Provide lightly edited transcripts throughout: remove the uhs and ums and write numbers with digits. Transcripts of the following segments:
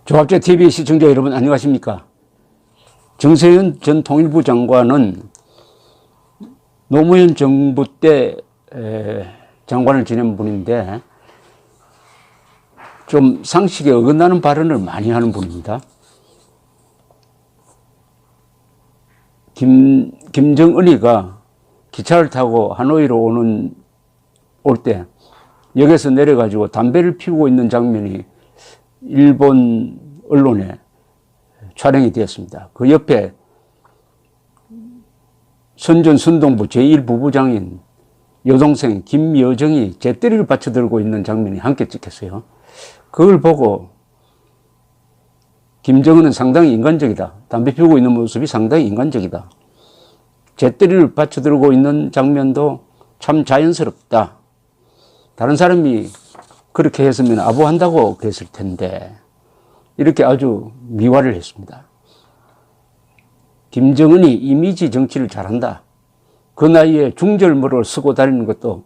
조합제 TV 시청자 여러분 안녕하십니까? 정세현 전 통일부 장관은 노무현 정부 때 장관을 지낸 분인데 좀 상식에 어긋나는 발언을 많이 하는 분입니다. 김정은이가 기차를 타고 하노이로 올 때 역에서 내려가지고 담배를 피우고 있는 장면이 일본 언론에 촬영이 되었습니다. 그 옆에 선전선동부 제1부부장인 여동생 김여정이 재떨이를 받쳐들고 있는 장면이 함께 찍혔어요. 그걸 보고 김정은은 상당히 인간적이다. 담배 피우고 있는 모습이 상당히 인간적이다. 재떨이를 받쳐들고 있는 장면도 참 자연스럽다. 다른 사람이 그렇게 했으면 아부한다고 그랬을 텐데 이렇게 아주 미화를 했습니다. 김정은이 이미지 정치를 잘한다. 그 나이에 중절모를 쓰고 다니는 것도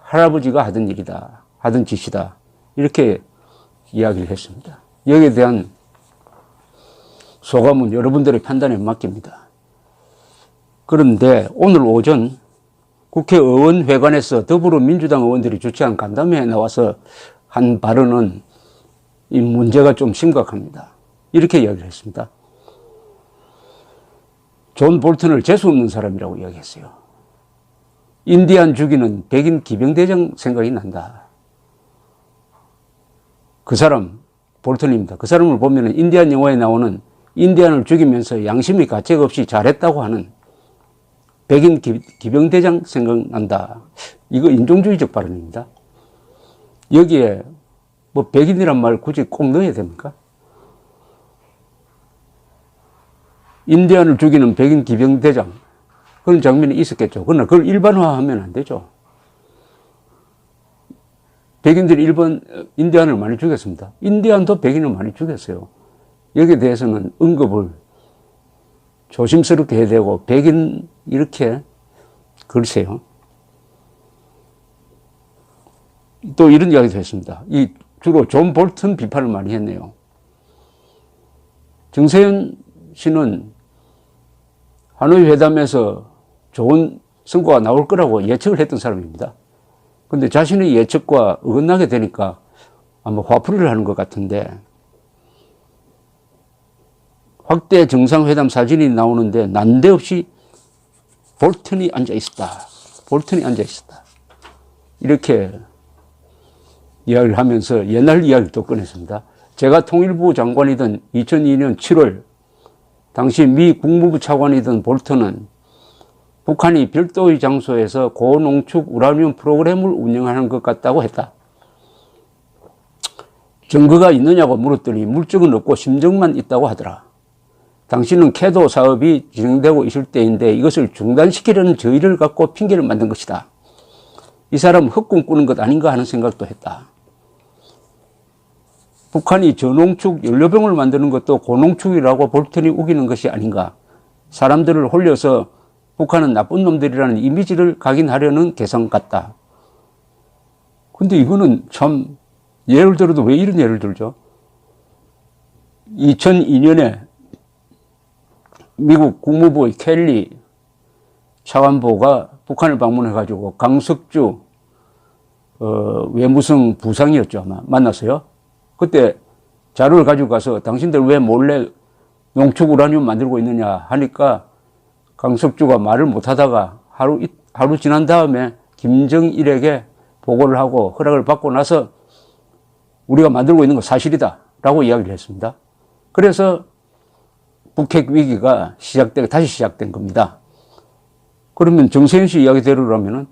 할아버지가 하던 일이다. 하던 짓이다. 이렇게 이야기를 했습니다. 여기에 대한 소감은 여러분들의 판단에 맡깁니다. 그런데 오늘 오전 국회의원회관에서 더불어민주당 의원들이 주최한 간담회에 나와서 한 발언은 이 문제가 좀 심각합니다. 이렇게 이야기를 했습니다. 존 볼턴을 재수없는 사람이라고 이야기했어요. 인디안 죽이는 백인 기병대장 생각이 난다. 그 사람 볼턴입니다. 그 사람을 보면 인디안 영화에 나오는 인디안을 죽이면서 양심이 가책 없이 잘했다고 하는 백인 기병대장 생각난다. 이거 인종주의적 발언입니다. 여기에 뭐 백인이란 말 굳이 꼭 넣어야 됩니까? 인디안을 죽이는 백인 기병대장 그런 장면이 있었겠죠. 그러나 그걸 일반화하면 안 되죠. 백인들이 인디안을 많이 죽였습니다. 인디안도 백인을 많이 죽였어요. 여기에 대해서는 언급을 조심스럽게 해야 되고 백인 이렇게 글쎄요. 또 이런 이야기도 했습니다. 주로 존 볼턴 비판을 많이 했네요. 정세현 씨는 하노이 회담에서 좋은 성과가 나올 거라고 예측을 했던 사람입니다. 그런데 자신의 예측과 어긋나게 되니까 아마 화풀이를 하는 것 같은데 확대 정상회담 사진이 나오는데 난데없이 볼턴이 앉아 있었다. 볼턴이 앉아 있었다. 이렇게 이야기를 하면서 옛날 이야기를 또 꺼냈습니다. 제가 통일부 장관이던 2002년 7월 당시 미 국무부 차관이던 볼턴은 북한이 별도의 장소에서 고농축 우라늄 프로그램을 운영하는 것 같다고 했다. 증거가 있느냐고 물었더니 물증은 없고 심정만 있다고 하더라. 당신은 캐도 사업이 진행되고 있을 때인데 이것을 중단시키려는 저의를 갖고 핑계를 만든 것이다. 이 사람 헛꿈 꾸는 것 아닌가 하는 생각도 했다. 북한이 저농축 연료병을 만드는 것도 고농축이라고 볼턴이 우기는 것이 아닌가. 사람들을 홀려서 북한은 나쁜 놈들이라는 이미지를 각인하려는 개성 같다. 근데 이거는 참 예를 들어도 왜 이런 예를 들죠? 2002년에 미국 국무부의 켈리 차관보가 북한을 방문해가지고 강석주 외무성 부상이었죠. 아마 만났어요. 그때 자료를 가지고 가서 당신들 왜 몰래 농축 우라늄 만들고 있느냐 하니까 강석주가 말을 못하다가 하루 지난 다음에 김정일에게 보고를 하고 허락을 받고 나서 우리가 만들고 있는 거 사실이다 라고 이야기를 했습니다. 그래서 북핵 위기가 다시 시작된 겁니다. 그러면 정세현 씨 이야기대로라면은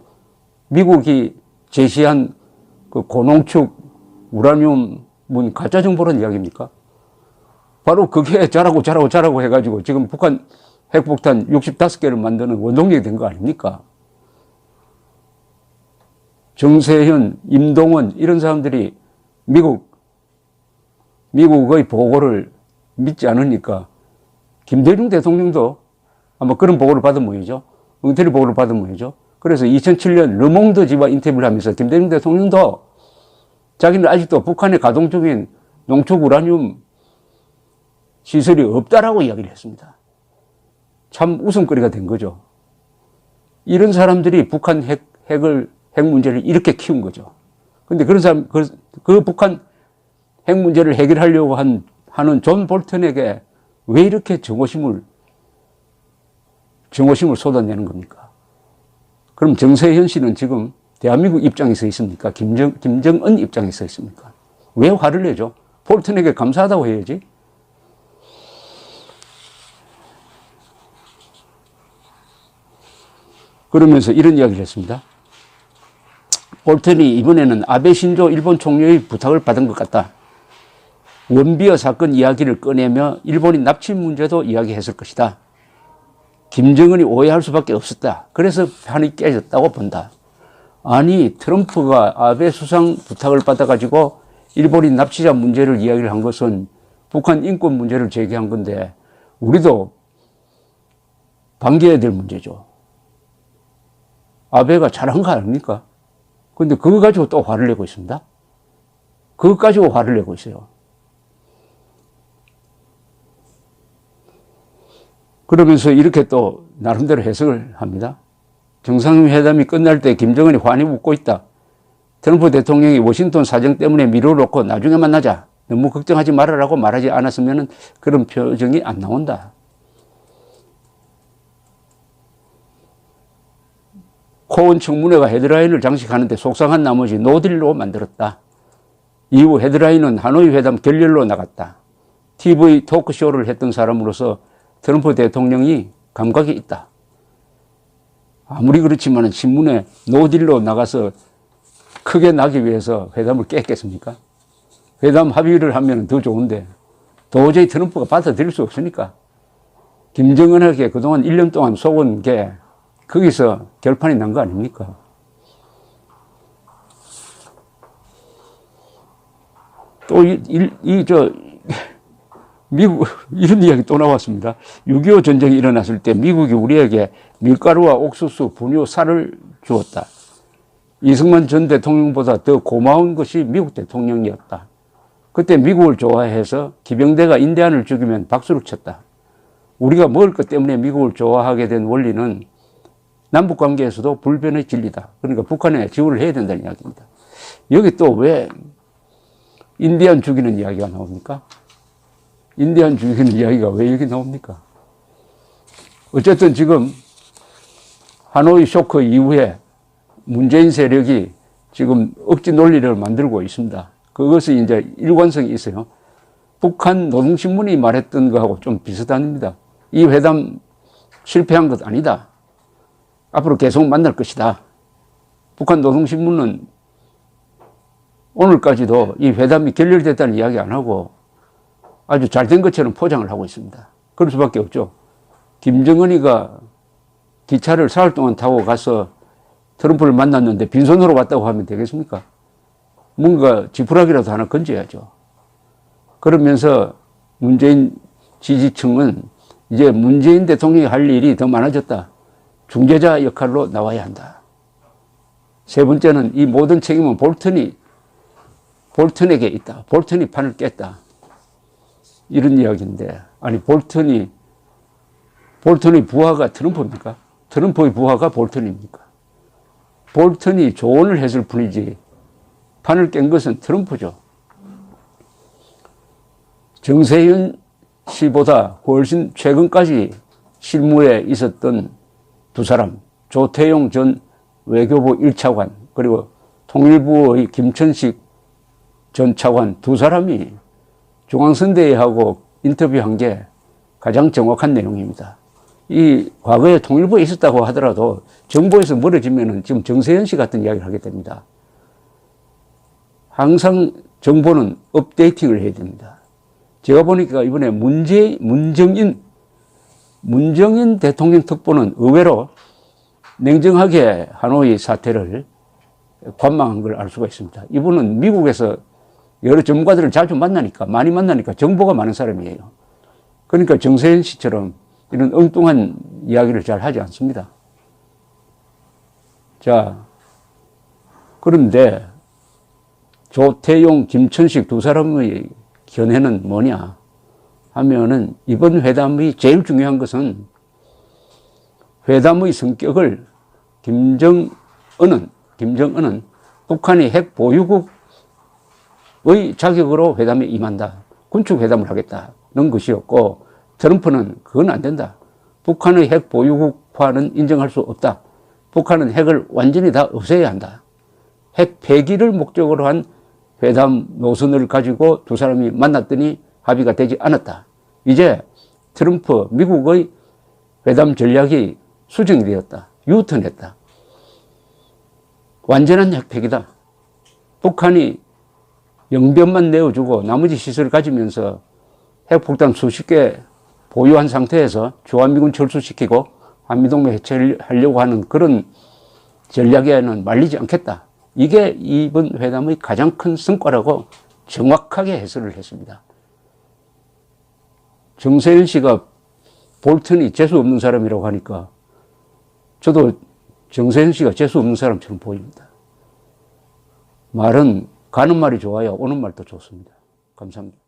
미국이 제시한 그 고농축 우라늄은 가짜 정보란 이야기입니까? 바로 그게 자라고 해가지고 지금 북한 핵폭탄 65개를 만드는 원동력이 된 거 아닙니까? 정세현, 임동원 이런 사람들이 미국의 보고를 믿지 않으니까 김대중 대통령도 아마 그런 보고를 받은 모양이죠. 엉터리 보고를 받은 모양이죠. 그래서 2007년 르몽드지와 인터뷰를 하면서 김대중 대통령도 자기는 아직도 북한에 가동 중인 농축 우라늄 시설이 없다라고 이야기를 했습니다. 참 웃음거리가 된 거죠. 이런 사람들이 북한 핵 문제를 이렇게 키운 거죠. 근데 그런 사람, 그 북한 핵 문제를 해결하려고 하는 존 볼턴에게 왜 이렇게 정오심을 쏟아내는 겁니까? 그럼 정세현 씨는 지금 대한민국 입장에 서 있습니까? 김정은 입장에 서 있습니까? 왜 화를 내죠? 볼턴에게 감사하다고 해야지. 그러면서 이런 이야기를 했습니다. 볼턴이 이번에는 아베 신조 일본 총리의 부탁을 받은 것 같다. 원비어 사건 이야기를 꺼내며 일본인 납치 문제도 이야기했을 것이다. 김정은이 오해할 수밖에 없었다. 그래서 판이 깨졌다고 본다. 아니, 트럼프가 아베 수상 부탁을 받아가지고 일본인 납치자 문제를 이야기를 한 것은 북한 인권 문제를 제기한 건데 우리도 반겨야 될 문제죠. 아베가 잘한 거 아닙니까? 근데 그거 가지고 또 화를 내고 있습니다. 그거 가지고 화를 내고 있어요. 그러면서 이렇게 또 나름대로 해석을 합니다. 정상회담이 끝날 때 김정은이 환히 웃고 있다. 트럼프 대통령이 워싱턴 사정 때문에 미뤄놓고 나중에 만나자. 너무 걱정하지 말아라고 말하지 않았으면 그런 표정이 안 나온다. 코온 청문회가 헤드라인을 장식하는데 속상한 나머지 노딜로 만들었다. 이후 헤드라인은 하노이 회담 결렬로 나갔다. TV 토크쇼를 했던 사람으로서 트럼프 대통령이 감각이 있다. 아무리 그렇지만 신문에 노딜로 나가서 크게 나기 위해서 회담을 깼겠습니까? 회담 합의를 하면 더 좋은데 도저히 트럼프가 받아들일 수 없으니까 김정은에게 그동안 1년 동안 속은 게 거기서 결판이 난 거 아닙니까? 또 미국, 이런 이야기 또 나왔습니다. 6.25 전쟁이 일어났을 때 미국이 우리에게 밀가루와 옥수수, 분유, 쌀을 주었다. 이승만 전 대통령보다 더 고마운 것이 미국 대통령이었다. 그때 미국을 좋아해서 기병대가 인디안을 죽이면 박수를 쳤다. 우리가 먹을 것 때문에 미국을 좋아하게 된 원리는 남북 관계에서도 불변의 진리다. 그러니까 북한에 지원을 해야 된다는 이야기입니다. 여기 또 왜 인디안 죽이는 이야기가 나옵니까? 인디안 죽이는 이야기가 왜 여기 나옵니까? 어쨌든 지금 하노이 쇼크 이후에 문재인 세력이 지금 억지 논리를 만들고 있습니다. 그것이 이제 일관성이 있어요. 북한 노동신문이 말했던 거하고 좀 비슷합니다. 이 회담 실패한 것 아니다. 앞으로 계속 만날 것이다. 북한 노동신문은 오늘까지도 이 회담이 결렬됐다는 이야기 안 하고 아주 잘 된 것처럼 포장을 하고 있습니다. 그럴 수밖에 없죠. 김정은이가 기차를 사흘 동안 타고 가서 트럼프를 만났는데 빈손으로 왔다고 하면 되겠습니까? 뭔가 지푸라기라도 하나 건져야죠. 그러면서 문재인 지지층은 이제 문재인 대통령이 할 일이 더 많아졌다. 중재자 역할로 나와야 한다. 세 번째는 이 모든 책임은 볼턴에게 있다. 볼턴이 판을 깼다. 이런 이야기인데, 아니, 볼턴이 부하가 트럼프입니까? 트럼프의 부하가 볼턴입니까? 볼턴이 조언을 했을 뿐이지, 판을 깬 것은 트럼프죠. 정세현 씨보다 훨씬 최근까지 실무에 있었던 두 사람, 조태용 전 외교부 1차관, 그리고 통일부의 김천식 전 차관 두 사람이 중앙선대위하고 인터뷰한 게 가장 정확한 내용입니다. 이 과거에 통일부에 있었다고 하더라도 정보에서 멀어지면 지금 정세현 씨 같은 이야기를 하게 됩니다. 항상 정보는 업데이팅을 해야 됩니다. 제가 보니까 이번에 문정인 대통령 특보는 의외로 냉정하게 하노이 사태를 관망한 걸 알 수가 있습니다. 이분은 미국에서 여러 전문가들을 자주 많이 만나니까 정보가 많은 사람이에요. 그러니까 정세현 씨처럼 이런 엉뚱한 이야기를 잘 하지 않습니다. 자, 그런데 조태용, 김천식 두 사람의 견해는 뭐냐 하면은 이번 회담의 제일 중요한 것은 회담의 성격을 김정은은 북한이 핵 보유국의 자격으로 회담에 임한다. 군축 회담을 하겠다는 것이었고, 트럼프는 그건 안 된다. 북한의 핵 보유국화는 인정할 수 없다. 북한은 핵을 완전히 다 없애야 한다. 핵 폐기를 목적으로 한 회담 노선을 가지고 두 사람이 만났더니 합의가 되지 않았다. 이제 트럼프 미국의 회담 전략이 수정이 되었다. 유턴했다. 완전한 핵폐기다. 북한이 영변만 내어주고 나머지 시설을 가지면서 핵폭탄 수십 개 보유한 상태에서 주한미군 철수시키고 한미동맹 해체하려고 하는 그런 전략에는 말리지 않겠다. 이게 이번 회담의 가장 큰 성과라고 정확하게 해설을 했습니다. 정세현 씨가 볼턴이 재수 없는 사람이라고 하니까 저도 정세현 씨가 재수 없는 사람처럼 보입니다. 말은 가는 말이 좋아요. 오는 말도 좋습니다. 감사합니다.